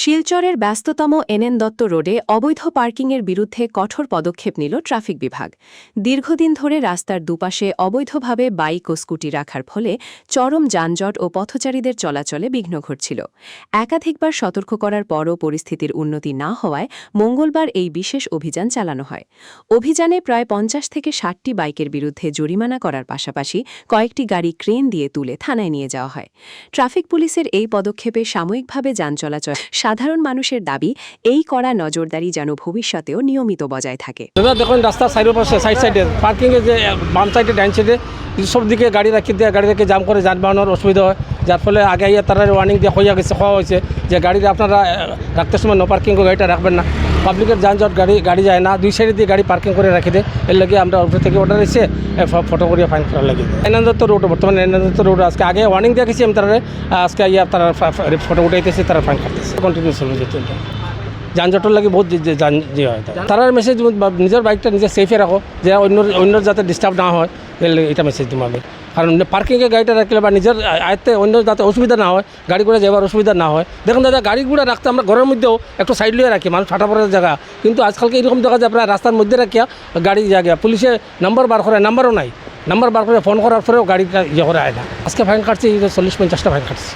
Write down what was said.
শিলচরের ব্যস্ততম এনএন দত্ত রোডে অবৈধ পার্কিংয়ের বিরুদ্ধে কঠোর পদক্ষেপ নিল ট্রাফিক বিভাগ। দীর্ঘদিন ধরে রাস্তার দুপাশে অবৈধভাবে বাইক ও স্কুটি রাখার ফলে চরম যানজট ও পথচারীদের চলাচলে বিঘ্ন ঘটছিল। একাধিকবার সতর্ক করার পরও পরিস্থিতির উন্নতি না হওয়ায় মঙ্গলবার এই বিশেষ অভিযান চালানো হয়। অভিযানে প্রায় ৫০ থেকে ৬০টি বাইকের বিরুদ্ধে জরিমানা করার পাশাপাশি কয়েকটি গাড়ি ক্রেন দিয়ে তুলে থানায় নিয়ে যাওয়া হয়। ট্রাফিক পুলিশের এই পদক্ষেপে সাময়িকভাবে যান চলাচল সাধারণ মানুষের দাবি এই কড়া নজরদারি যেন ভবিষ্যতেও নিয়মিত বজায় থাকে। দেখুন রাস্তার সাইডের পাশে সাইডে পার্কিংয়ে যে বাম সাইডে ডান সাইডে সব দিকে গাড়ি রেখে জাম করে যানবাহনের অসুবিধা হয়, যার ফলে আগে তারা ওয়ার্নিং দিয়ে খাওয়া হয়েছে যে গাড়িটা আপনারা রাখতে সময় নো পার্কিং গাড়িটা রাখবেন না। পাবলিকের যানজট গাড়ি যায় না, দুই সাইডে দিয়ে গাড়ি পার্কিং করে রেখে দেয়। এর লাগে আমরা অফিস থেকে অর্ডার এসে ফটো করিয়ে ফাইন করার লাগে। এনএন দত্ত রোড বর্তমানে এনএন দত্ত রোড আগে ওয়ার্নিং দিয়ে গেছি আমি তারা আজকে তারা ফটো উঠাইতেছে, তারা ফাইন কাটতেছে। কন্টিনিউ চলবে যেতে যানজটের লাগে বহুত যান হয়। তারা মেসেজ নিজের বাইকটা নিজে সেফে রাখো, যে অন্য যাতে ডিস্টার্ব না হয়, এটা মেসেজ দিম আমি। কারণ পার্কিংয়ে গাড়িটা রাখলে বা নিজের আয়ত্তে অন্য যাতে অসুবিধা না হয়, গাড়ি করে যাবার অসুবিধা না হয়। দেখুন দাদা, গাড়িগুলো রাখতে আমরা ঘরের মধ্যেও একটু সাইড লিয়ে রাখি, মানুষ ফাটা পড়ার জায়গা। কিন্তু আজকালকে এরকম দেখা যায় আপনার রাস্তার মধ্যে রাখিয়া গাড়ি জায়গা পুলিশে নাম্বার বার করে, নাম্বারও নাই, নাম্বার বার করে ফোন করার পরেও গাড়িটা করে আয় না। আজকে ফাইন কাটছি 40-50টা ফাইন কাটছি।